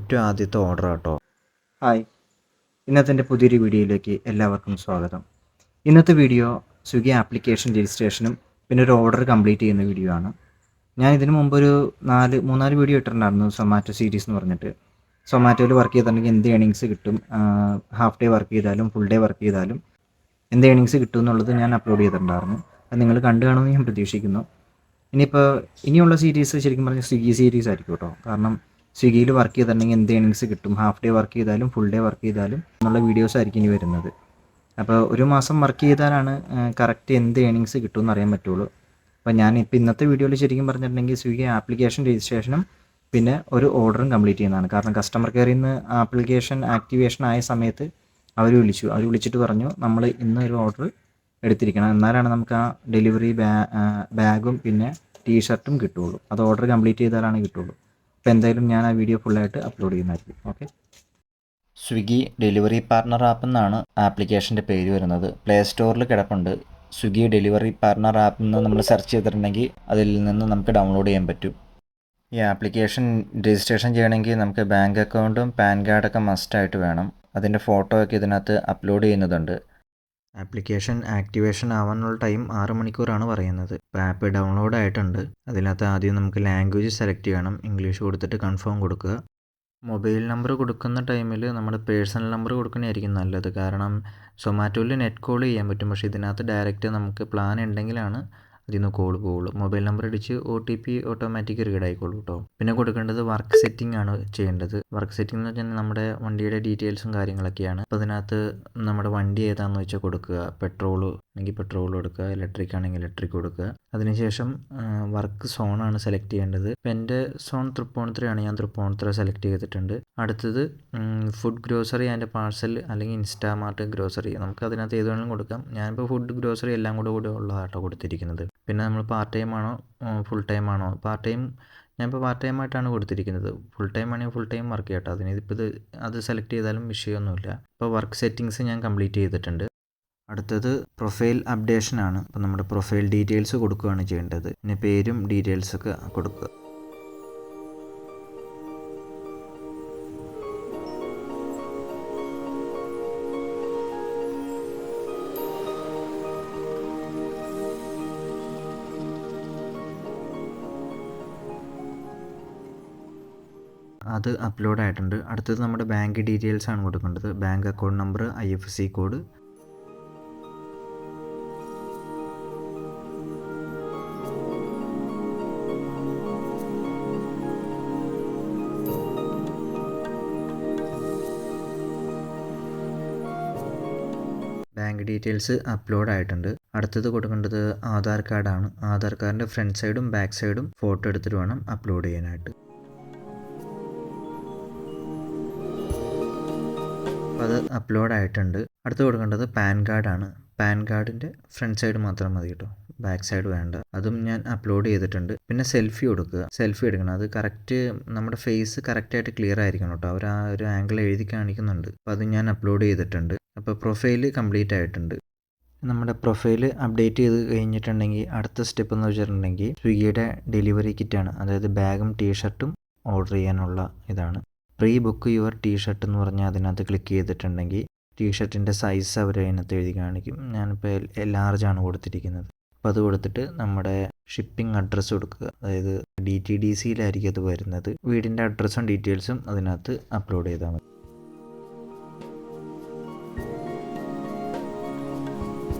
ഏറ്റവും ആദ്യത്തെ ഓർഡർ കേട്ടോ. ഹായ്, ഇന്നത്തെ എൻ്റെ പുതിയൊരു വീഡിയോയിലേക്ക് എല്ലാവർക്കും സ്വാഗതം. ഇന്നത്തെ വീഡിയോ സ്വിഗ്ഗി ആപ്ലിക്കേഷൻ രജിസ്ട്രേഷനും പിന്നെ ഒരു ഓർഡർ കംപ്ലീറ്റ് ചെയ്യുന്ന വീഡിയോ ആണ്. ഞാൻ ഇതിനു മുമ്പൊരു മൂന്നാല് വീഡിയോ ഇട്ടിട്ടുണ്ടായിരുന്നു സൊമാറ്റോ സീരീസ് എന്ന് പറഞ്ഞിട്ട്. സൊമാറ്റോയിൽ വർക്ക് ചെയ്തിട്ടുണ്ടെങ്കിൽ എന്ത് ഏണിങ്സ് കിട്ടും, ഹാഫ് ഡേ വർക്ക് ചെയ്താലും ഫുൾ ഡേ വർക്ക് ചെയ്താലും എന്ത് ഏണിങ്സ് കിട്ടും എന്നുള്ളത് ഞാൻ അപ്ലോഡ് ചെയ്തിട്ടുണ്ടായിരുന്നു. അത് നിങ്ങൾ കണ്ടു കാണുമെന്ന് ഞാൻ പ്രതീക്ഷിക്കുന്നു. ഇനിയുള്ള സീരീസ് ശരിക്കും പറഞ്ഞാൽ സ്വിഗ്ഗി സീരീസ് ആയിരിക്കും കേട്ടോ. കാരണം സ്വിഗ്ഗിയിൽ വർക്ക് ചെയ്തിട്ടുണ്ടെങ്കിൽ എന്ത് ഏണിങ്സ് കിട്ടും, ഹാഫ് ഡേ വർക്ക് ചെയ്താലും ഫുൾ ഡേ വർക്ക് ചെയ്താലും എന്നുള്ള വീഡിയോസ് ആയിരിക്കും ഇനി വരുന്നത്. അപ്പോൾ ഒരു മാസം വർക്ക് ചെയ്താലാണ് കറക്റ്റ് എന്ത് ഏണിങ്സ് കിട്ടുമെന്ന് അറിയാൻ പറ്റുള്ളൂ. അപ്പോൾ ഞാനിപ്പോൾ ഇന്നത്തെ വീഡിയോയിൽ ശരിക്കും പറഞ്ഞിട്ടുണ്ടെങ്കിൽ സ്വിഗ്ഗി ആപ്ലിക്കേഷൻ രജിസ്ട്രേഷനും പിന്നെ ഒരു ഓർഡറും കംപ്ലീറ്റ് ചെയ്യുന്നതാണ്. കാരണം കസ്റ്റമർ കെയറിൽ നിന്ന് ആപ്ലിക്കേഷൻ ആക്ടിവേഷൻ ആയ സമയത്ത് അവർ വിളിച്ചിട്ട് പറഞ്ഞു നമ്മൾ ഇന്നൊരു ഓർഡർ എടുത്തിരിക്കണം, എന്നാലാണ് നമുക്ക് ആ ഡെലിവറി ബാഗും പിന്നെ ടീഷർട്ടും കിട്ടുള്ളൂ. അത് ഓർഡർ കംപ്ലീറ്റ് ചെയ്താലാണ് കിട്ടുള്ളൂ. അപ്പോൾ എന്തായാലും ഞാൻ ആ വീഡിയോ ഫുള്ളായിട്ട് അപ്ലോഡ് ചെയ്യുന്നതായിരിക്കും. Okay. Swiggy delivery partner app എന്നാണ് ആപ്ലിക്കേഷൻ്റെ പേര് വരുന്നത്. പ്ലേ സ്റ്റോറിൽ കിടപ്പുണ്ട്. സ്വിഗ്ഗി ഡെലിവറി പാർട്ണർ ആപ്പ് എന്ന് നമ്മൾ സെർച്ച് ചെയ്തിട്ടുണ്ടെങ്കിൽ അതിൽ നിന്ന് നമുക്ക് ഡൗൺലോഡ് ചെയ്യാൻ പറ്റും. ഈ ആപ്ലിക്കേഷൻ രജിസ്ട്രേഷൻ ചെയ്യണമെങ്കിൽ നമുക്ക് ബാങ്ക് അക്കൗണ്ടും പാൻ കാർഡൊക്കെ മസ്റ്റായിട്ട് വേണം. അതിൻ്റെ ഫോട്ടോ ഒക്കെ ഇതിനകത്ത് അപ്ലോഡ് ചെയ്യുന്നതുണ്ട്. ആപ്ലിക്കേഷൻ ആക്ടിവേഷൻ ആവാനുള്ള ടൈം 6 മണിക്കൂറാണ് പറയുന്നത്. ഇപ്പോൾ ആപ്പ് ഡൗൺലോഡ് ആയിട്ടുണ്ട്. അതിനകത്ത് ആദ്യം നമുക്ക് ലാംഗ്വേജ് സെലക്ട് ചെയ്യണം. ഇംഗ്ലീഷ് കൊടുത്തിട്ട് കൺഫേം കൊടുക്കുക. മൊബൈൽ നമ്പർ കൊടുക്കുന്ന ടൈമിൽ നമ്മുടെ പേഴ്സണൽ നമ്പർ കൊടുക്കുന്നതായിരിക്കും നല്ലത്. കാരണം സൊമാറ്റോയിൽ നെറ്റ് കോൾ ചെയ്യാൻ പറ്റും, പക്ഷേ ഇതിനകത്ത് ഡയറക്റ്റ് നമുക്ക് പ്ലാൻ ഉണ്ടെങ്കിലാണ് അതിൽ നിന്ന് കോൾ പോവുള്ളൂ. മൊബൈൽ നമ്പർ അടിച്ച് OTP ഓട്ടോമാറ്റിക് റീഡ് ആയിക്കോളൂ കേട്ടോ. പിന്നെ കൊടുക്കേണ്ടത് വർക്ക് സെറ്റിംഗ് ആണ് ചെയ്യേണ്ടത്. വർക്ക് സെറ്റിംഗ് എന്ന് വെച്ചാൽ നമ്മുടെ വണ്ടിയുടെ ഡീറ്റെയിൽസും കാര്യങ്ങളൊക്കെയാണ്. അപ്പോൾ അതിനകത്ത് നമ്മുടെ വണ്ടി ഏതാണെന്ന് വെച്ചാൽ കൊടുക്കുക. പെട്രോൾ ആണെങ്കിൽ പെട്രോൾ കൊടുക്കുക, ഇലക്ട്രിക് ആണെങ്കിൽ ഇലക്ട്രിക് കൊടുക്കുക. അതിനുശേഷം വർക്ക് സോണാണ് സെലക്ട് ചെയ്യേണ്ടത്. ഇപ്പോൾ എൻ്റെ സോൺ തൃപ്പൂണിത്തുറയാണ്, ഞാൻ തൃപ്പൂണിത്തുറ സെലക്ട് ചെയ്തിട്ടുണ്ട്. അടുത്തത് ഫുഡ് ഗ്രോസറി ആൻഡ് പാഴ്സൽ അല്ലെങ്കിൽ ഇൻസ്റ്റാമാർട്ട് ഗ്രോസറി, നമുക്ക് അതിനകത്ത് ഏത് വേണമെങ്കിലും കൊടുക്കാം. ഞാനിപ്പോൾ ഫുഡ് ഗ്രോസറി എല്ലാം കൂടെ ഉള്ളതാട്ടോ കൊടുത്തിരിക്കുന്നത്. പിന്നെ നമ്മൾ പാർട്ട് ടൈം ആണോ ഫുൾ ടൈം ആണോ, ഞാനിപ്പോൾ പാർട്ട് ടൈം ആയിട്ടാണ് കൊടുത്തിരിക്കുന്നത്. ഫുൾ ടൈം ആണെങ്കിൽ ഫുൾ ടൈം വർക്ക് ചെയ്യട്ടോ. അതിനിപ്പോൾ അത് സെലക്ട് ചെയ്താലും വിഷയമൊന്നുമില്ല. ഇപ്പോൾ വർക്ക് സെറ്റിങ്സ് ഞാൻ കംപ്ലീറ്റ് ചെയ്തിട്ടുണ്ട്. അടുത്തത് പ്രൊഫൈൽ അപ്ഡേഷൻ ആണ്. അപ്പോൾ നമ്മുടെ പ്രൊഫൈൽ ഡീറ്റെയിൽസ് കൊടുക്കുകയാണ് ചെയ്യേണ്ടത്. പിന്നെ പേരും ഡീറ്റെയിൽസൊക്കെ കൊടുക്കുക. അത് അപ്ലോഡ് ആയിട്ടുണ്ട്. അടുത്തത് നമ്മുടെ ബാങ്ക് ഡീറ്റെയിൽസ് ആണ് കൊടുക്കേണ്ടത്. Bank account number, IFSC code. Bank details upload ആയിട്ടുണ്ട്. അടുത്തത് കൊടുക്കേണ്ടത് ആധാർ കാർഡാണ്. ആധാർ കാർഡിൻ്റെ ഫ്രണ്ട് സൈഡും ബാക്ക് സൈഡും ഫോട്ടോ എടുത്തിട്ട് വേണം അപ്ലോഡ് ചെയ്യാനായിട്ട്. അപ്പോൾ അത് അപ്ലോഡ് ആയിട്ടുണ്ട്. അടുത്ത് കൊടുക്കേണ്ടത് പാൻ കാർഡാണ്. പാൻ കാർഡിൻ്റെ ഫ്രണ്ട് സൈഡ് മാത്രം മതി കേട്ടോ, ബാക്ക് സൈഡ് വേണ്ട. അതും ഞാൻ അപ്ലോഡ് ചെയ്തിട്ടുണ്ട്. പിന്നെ സെൽഫി കൊടുക്കുക. സെൽഫി എടുക്കണം. അത് കറക്റ്റ് നമ്മുടെ ഫേസ് കറക്റ്റായിട്ട് ക്ലിയർ ആയിരിക്കണം കേട്ടോ. അവർ ആ ഒരു ആംഗിൾ എഴുതി കാണിക്കുന്നുണ്ട്. അപ്പോൾ അത് ഞാൻ അപ്ലോഡ് ചെയ്തിട്ടുണ്ട്. അപ്പോൾ പ്രൊഫൈല് കംപ്ലീറ്റ് ആയിട്ടുണ്ട്. നമ്മുടെ പ്രൊഫൈൽ അപ്ഡേറ്റ് ചെയ്ത് കഴിഞ്ഞിട്ടുണ്ടെങ്കിൽ അടുത്ത സ്റ്റെപ്പ് എന്ന് വെച്ചിട്ടുണ്ടെങ്കിൽ സ്വിഗ്ഗിയുടെ ഡെലിവറി കിറ്റാണ്. അതായത് ബാഗും ടീഷർട്ടും ഓർഡർ ചെയ്യാനുള്ള ഇതാണ്. പ്രീ ബുക്ക് യുവർ ടീഷർട്ട് എന്ന് പറഞ്ഞാൽ അതിനകത്ത് ക്ലിക്ക് ചെയ്തിട്ടുണ്ടെങ്കിൽ ടീഷർട്ടിൻ്റെ സൈസ് അവർ അതിനകത്ത് എഴുതി കാണിക്കും. ഞാനിപ്പോൾ ലാർജാണ് കൊടുത്തിരിക്കുന്നത്. അപ്പോൾ അത് കൊടുത്തിട്ട് നമ്മുടെ ഷിപ്പിംഗ് അഡ്രസ്സ് കൊടുക്കുക. അതായത് DTDCയിലായിരിക്കും അത് വരുന്നത്. വീടിൻ്റെ അഡ്രസ്സും ഡീറ്റെയിൽസും അതിനകത്ത് അപ്ലോഡ് ചെയ്താൽ മതി.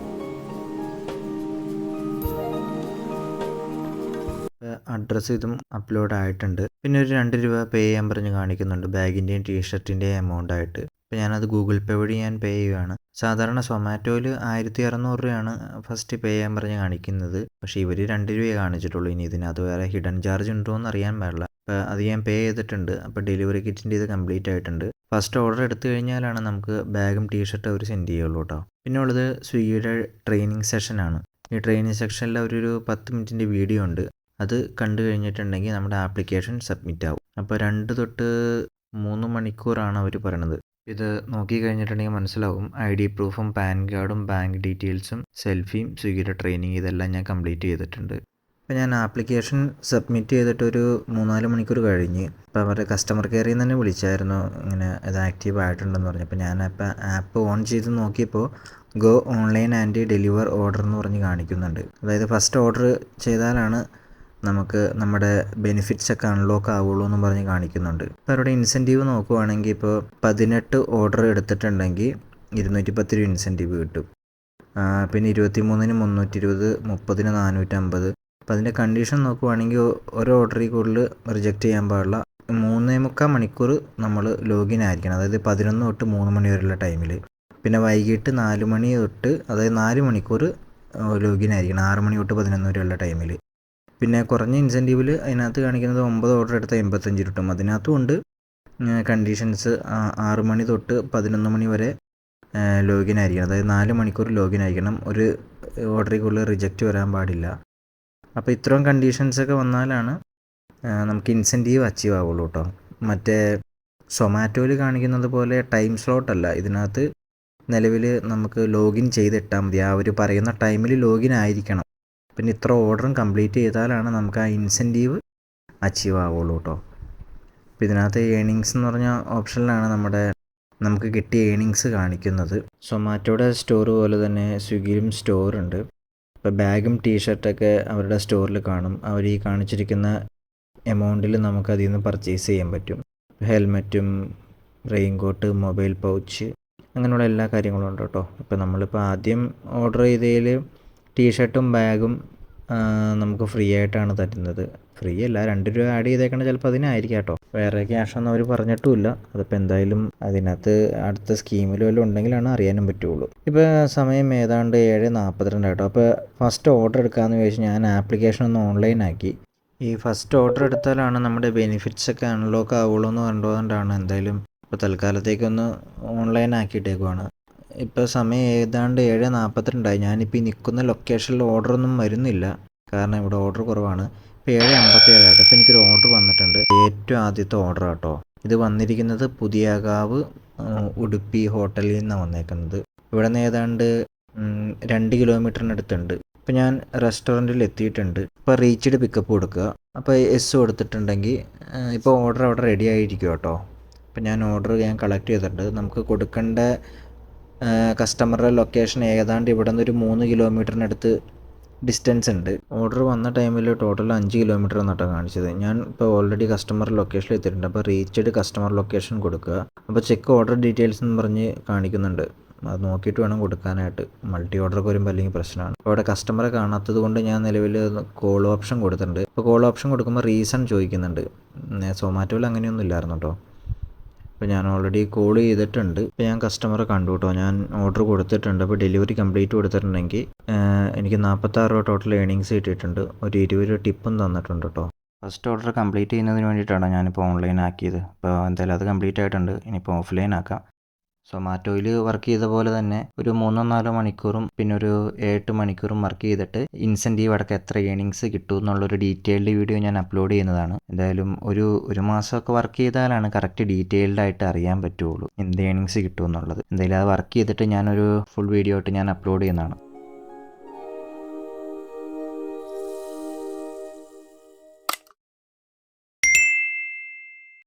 അഡ്രസ്സ് ഇതും അപ്ലോഡ് ആയിട്ടുണ്ട്. പിന്നെ ഒരു 2 രൂപ പേ ചെയ്യാൻ പറഞ്ഞ് കാണിക്കുന്നുണ്ട് ബാഗിൻ്റെയും ടീഷർട്ടിൻ്റെയും എമൗണ്ട് ആയിട്ട്. അപ്പോൾ ഞാനത് ഗൂഗിൾ പേ വഴി ഞാൻ പേ ചെയ്യുകയാണ്. സാധാരണ സൊമാറ്റോയിൽ 1600 രൂപയാണ് ഫസ്റ്റ് പേ ചെയ്യാൻ പറഞ്ഞ് കാണിക്കുന്നത്. പക്ഷേ ഇവർ 2 രൂപയെ കാണിച്ചിട്ടുള്ളൂ. ഇനി ഇതിനകത്ത് വേറെ ഹിഡൻ ചാർജ് ഉണ്ടോ എന്ന് അറിയാൻ പാടില്ല. അപ്പോൾ അത് ഞാൻ പേ ചെയ്തിട്ടുണ്ട്. അപ്പോൾ ഡെലിവറി കിറ്റിൻ്റെ ഇത് കംപ്ലീറ്റ് ആയിട്ടുണ്ട്. ഫസ്റ്റ് ഓർഡർ എടുത്തു കഴിഞ്ഞാലാണ് നമുക്ക് ബാഗും ടീഷർട്ടും അവർ സെൻഡ് ചെയ്യുള്ളൂ കേട്ടോ. പിന്നെ ഉള്ളത് സ്വിഗ്ഗിയുടെ ട്രെയിനിങ് സെഷനാണ്. ഈ ട്രെയിനിങ് സെക്ഷനിൽ ഒരു 10 മിനിറ്റിൻ്റെ വീഡിയോ ഉണ്ട്. അത് കണ്ടു കഴിഞ്ഞിട്ടുണ്ടെങ്കിൽ നമ്മുടെ ആപ്ലിക്കേഷൻ സബ്മിറ്റ് ആവും. അപ്പോൾ 2 തൊട്ട് 3 മണിക്കൂറാണ് അവർ പറയണത്. ഇത് നോക്കി കഴിഞ്ഞിട്ടുണ്ടെങ്കിൽ മനസ്സിലാവും. ID പ്രൂഫും പാൻ കാർഡും ബാങ്ക് ഡീറ്റെയിൽസും സെൽഫിയും സ്വിഗ്ഗിയുടെ ട്രെയിനിങ് ഇതെല്ലാം ഞാൻ കംപ്ലീറ്റ് ചെയ്തിട്ടുണ്ട്. ഇപ്പോൾ ഞാൻ ആപ്ലിക്കേഷൻ സബ്മിറ്റ് ചെയ്തിട്ടൊരു 3-4 മണിക്കൂർ കഴിഞ്ഞ്. അപ്പോൾ അവരുടെ കസ്റ്റമർ കെയറിൽ നിന്ന് തന്നെ വിളിച്ചായിരുന്നു, ഇങ്ങനെ ഇത് ആക്റ്റീവ് ആയിട്ടുണ്ടെന്ന് പറഞ്ഞു. അപ്പോൾ ഞാനപ്പോൾ ആപ്പ് ഓൺ ചെയ്ത് നോക്കിയപ്പോൾ go online and deliver order എന്ന് പറഞ്ഞ് കാണിക്കുന്നുണ്ട്. അതായത് ഫസ്റ്റ് ഓർഡർ ചെയ്താലാണ് നമുക്ക് നമ്മുടെ ബെനിഫിറ്റ്സ് ഒക്കെ അൺലോക്ക് ആവുള്ളൂ എന്ന് പറഞ്ഞ് കാണിക്കുന്നുണ്ട്. അപ്പോൾ അവരുടെ ഇൻസെൻറ്റീവ് നോക്കുവാണെങ്കിൽ ഇപ്പോൾ 18 ഓർഡർ എടുത്തിട്ടുണ്ടെങ്കിൽ 210 രൂപ ഇൻസെൻറ്റീവ് കിട്ടും. പിന്നെ 23-ന് 320, 30-ന് 450. അപ്പോൾ അതിൻ്റെ കണ്ടീഷൻ നോക്കുവാണെങ്കിൽ ഒരു ഓർഡറിൽ കൂടുതൽ റിജക്റ്റ് ചെയ്യാൻ പാടില്ല. 3.25 മണിക്കൂർ നമ്മൾ ലോഗിൻ ആയിരിക്കണം, അതായത് 11 തൊട്ട് 3 മണി വരെയുള്ള ടൈമിൽ. പിന്നെ വൈകിട്ട് 4 മണി തൊട്ട്, അതായത് 4 മണിക്കൂർ ലോഗിൻ ആയിരിക്കണം, 6 മണി തൊട്ട് 11 വരെയുള്ള ടൈമിൽ. പിന്നെ കുറഞ്ഞ ഇൻസെൻറ്റീവിൽ അതിനകത്ത് കാണിക്കുന്നത് 9 ഓർഡർ എടുത്താൽ 85 കിട്ടും. അതിനകത്തും ഉണ്ട് കണ്ടീഷൻസ്. 6 മണി തൊട്ട് 11 മണി വരെ ലോഗിൻ ആയിരിക്കണം, അതായത് 4 മണിക്കൂർ ലോഗിൻ ആയിരിക്കണം. ഒരു ഓർഡറിൽ കൂടുതൽ റിജക്റ്റ് വരാൻ പാടില്ല. അപ്പോൾ ഇത്രയും കണ്ടീഷൻസൊക്കെ വന്നാലാണ് നമുക്ക് ഇൻസെൻറ്റീവ് അച്ചീവ് ആവുള്ളൂ കേട്ടോ. മറ്റേ സൊമാറ്റോയിൽ കാണിക്കുന്നത് പോലെ ടൈം സ്ലോട്ട് അല്ല ഇതിനകത്ത്. നിലവിൽ നമുക്ക് ലോഗിൻ ചെയ്തിട്ടാൽ മതി, ആ ഒരു പറയുന്ന ടൈമിൽ ലോഗിൻ ആയിരിക്കണം. പിന്നെ ഇത്ര ഓർഡറും കംപ്ലീറ്റ് ചെയ്താലാണ് നമുക്ക് ആ ഇൻസെൻറ്റീവ് അച്ചീവ് ആവുള്ളൂ കേട്ടോ. അപ്പോൾ ഇതിനകത്ത് ഏണിങ്സ് എന്ന് പറഞ്ഞ ഓപ്ഷനിലാണ് നമുക്ക് കിട്ടിയ ഏണിങ്സ് കാണിക്കുന്നത്. സൊമാറ്റോയുടെ സ്റ്റോർ പോലെ തന്നെ സ്വിഗ്ഗിയിലും സ്റ്റോറുണ്ട്. ഇപ്പോൾ ബാഗും ടീഷർട്ടൊക്കെ അവരുടെ സ്റ്റോറിൽ കാണും. അവർ ഈ കാണിച്ചിരിക്കുന്ന എമൗണ്ടിൽ നമുക്ക് അതിൽ നിന്ന് പർച്ചേസ് ചെയ്യാൻ പറ്റും. ഹെൽമെറ്റും റെയിൻകോട്ട്, മൊബൈൽ പൗച്ച്, അങ്ങനെയുള്ള എല്ലാ കാര്യങ്ങളും ഉണ്ട് കേട്ടോ. ഇപ്പോൾ നമ്മളിപ്പോൾ ആദ്യം ഓർഡർ ചെയ്തതിൽ ടീഷർട്ടും ബാഗും നമുക്ക് ഫ്രീ ആയിട്ടാണ് തരുന്നത്. ഫ്രീ അല്ല, 2 രൂപ ആഡ് ചെയ്തേക്കണ ചിലപ്പോൾ അതിനായിരിക്കാം കേട്ടോ. വേറെ ക്യാഷൊന്നും അവർ പറഞ്ഞിട്ടുമില്ല. അതിപ്പോൾ എന്തായാലും അതിനകത്ത് അടുത്ത സ്കീമിൽ വല്ലതും ഉണ്ടെങ്കിലാണ് അറിയാനും പറ്റുള്ളൂ. ഇപ്പോൾ സമയം ഏതാണ്ട് 7:42 കേട്ടോ. അപ്പോൾ ഫസ്റ്റ് ഓർഡർ എടുക്കാമെന്ന് ചോദിച്ചാൽ ഞാൻ ആപ്ലിക്കേഷൻ ഒന്ന് ഓൺലൈനാക്കി. ഈ ഫസ്റ്റ് ഓർഡർ എടുത്താലാണ് നമ്മുടെ ബെനിഫിറ്റ്സ് ഒക്കെ അൺലോക്ക് ആവുള്ളൂ എന്ന് കണ്ടുകൊണ്ടാണ് എന്തായാലും ഇപ്പോൾ തൽക്കാലത്തേക്കൊന്ന് ഓൺലൈൻ ആക്കിയിട്ടേക്കുവാണ്. ഇപ്പോൾ സമയം ഏതാണ്ട് 7:42. ഞാനിപ്പോൾ ഈ നിൽക്കുന്ന ലൊക്കേഷനിൽ ഓർഡറൊന്നും വരുന്നില്ല, കാരണം ഇവിടെ ഓർഡർ കുറവാണ്. ഇപ്പോൾ 7:57 ആയിട്ട് ഇപ്പോൾ എനിക്കൊരു ഓർഡർ വന്നിട്ടുണ്ട്. ഏറ്റവും ആദ്യത്തെ ഓർഡർ കേട്ടോ. ഇത് വന്നിരിക്കുന്നത് പുതിയകാവ് ഉടുപ്പി ഹോട്ടലിൽ നിന്നാണ് വന്നേക്കുന്നത്. ഇവിടെ നിന്ന് ഏതാണ്ട് 2 കിലോമീറ്ററിനടുത്തുണ്ട്. ഇപ്പോൾ ഞാൻ റെസ്റ്റോറൻറ്റിൽ എത്തിയിട്ടുണ്ട്. ഇപ്പോൾ റീച്ച്ഡ് പിക്കപ്പ് കൊടുക്കുക. അപ്പോൾ എസ് കൊടുത്തിട്ടുണ്ടെങ്കിൽ ഇപ്പോൾ ഓർഡർ അവിടെ റെഡി ആയിരിക്കും കേട്ടോ. ഇപ്പോൾ ഞാൻ കളക്ട് ചെയ്തിട്ടുണ്ട്. നമുക്ക് കൊടുക്കേണ്ട കസ്റ്റമറുടെ ലൊക്കേഷൻ ഏതാണ്ട് ഇവിടെ നിന്ന് ഒരു 3 കിലോമീറ്ററിനടുത്ത് ഡിസ്റ്റൻസ് ഉണ്ട്. ഓർഡർ വന്ന ടൈമിൽ ടോട്ടൽ 5 കിലോമീറ്റർ എന്നിട്ടാണ് കാണിച്ചത്. ഞാൻ ഇപ്പോൾ ഓൾറെഡി കസ്റ്റമർ ലൊക്കേഷനിൽ എത്തിയിട്ടുണ്ട്. അപ്പോൾ റീച്ച്ഡ് കസ്റ്റമർ ലൊക്കേഷൻ കൊടുക്കുക. അപ്പോൾ ചെക്ക് ഓർഡർ ഡീറ്റെയിൽസ് എന്ന് പറഞ്ഞ് കാണിക്കുന്നുണ്ട്. അത് നോക്കിയിട്ട് വേണം കൊടുക്കാനായിട്ട്. മൾട്ടി ഓർഡറൊക്കെ വരുമ്പോൾ അല്ലെങ്കിൽ പ്രശ്നമാണ്. അപ്പോൾ അവിടെ കസ്റ്റമറെ കാണാത്തത് കൊണ്ട് ഞാൻ നിലവിൽ കോൾ ഓപ്ഷൻ കൊടുത്തിട്ടുണ്ട്. അപ്പോൾ കോൾ ഓപ്ഷൻ കൊടുക്കുമ്പോൾ റീസൺ ചോദിക്കുന്നുണ്ട്. സൊമാറ്റോയിൽ അങ്ങനെയൊന്നും ഇല്ലായിരുന്നു കേട്ടോ. അപ്പോൾ ഞാൻ ഓൾറെഡി കോൾ ചെയ്തിട്ടുണ്ട്. ഇപ്പോൾ ഞാൻ കസ്റ്റമറെ കണ്ടു കേട്ടോ. ഞാൻ ഓർഡർ കൊടുത്തിട്ടുണ്ട്. അപ്പോൾ ഡെലിവറി കംപ്ലീറ്റ് കൊടുത്തിട്ടുണ്ടെങ്കിൽ എനിക്ക് 46 രൂപ ടോട്ടൽ ഏണിങ്സ് കിട്ടിയിട്ടുണ്ട്. ഒരു 20 രൂപ ടിപ്പും തന്നിട്ടുണ്ട് കേട്ടോ. ഫസ്റ്റ് ഓർഡർ കംപ്ലീറ്റ് ചെയ്യുന്നതിന് വേണ്ടിയിട്ടാണ് ഞാനിപ്പോൾ ഓൺലൈൻ ആക്കിയത്. അപ്പോൾ എന്തായാലും അത് കംപ്ലീറ്റ് ആയിട്ടുണ്ട്. ഇനിയിപ്പോൾ ഓഫ്ലൈൻ ആക്കാം. സൊമാറ്റോയിൽ വർക്ക് ചെയ്ത പോലെ തന്നെ ഒരു 3-4 മണിക്കൂറും പിന്നെ ഒരു 8 മണിക്കൂറും വർക്ക് ചെയ്തിട്ട് ഇൻസെൻറ്റീവ് അടക്കം എത്ര ഏണിങ്സ് കിട്ടും എന്നുള്ളൊരു ഡീറ്റെയിൽഡ് വീഡിയോ ഞാൻ അപ്ലോഡ് ചെയ്യുന്നതാണ്. എന്തായാലും ഒരു മാസമൊക്കെ വർക്ക് ചെയ്താലാണ് കറക്റ്റ് ഡീറ്റെയിൽഡ് ആയിട്ട് അറിയാൻ പറ്റുള്ളൂ എന്ത് ഏണിങ്സ് കിട്ടും എന്നുള്ളത്. എന്തായാലും അത് വർക്ക് ചെയ്തിട്ട് ഞാനൊരു ഫുൾ വീഡിയോ ആയിട്ട് ഞാൻ അപ്ലോഡ് ചെയ്യുന്നതാണ്.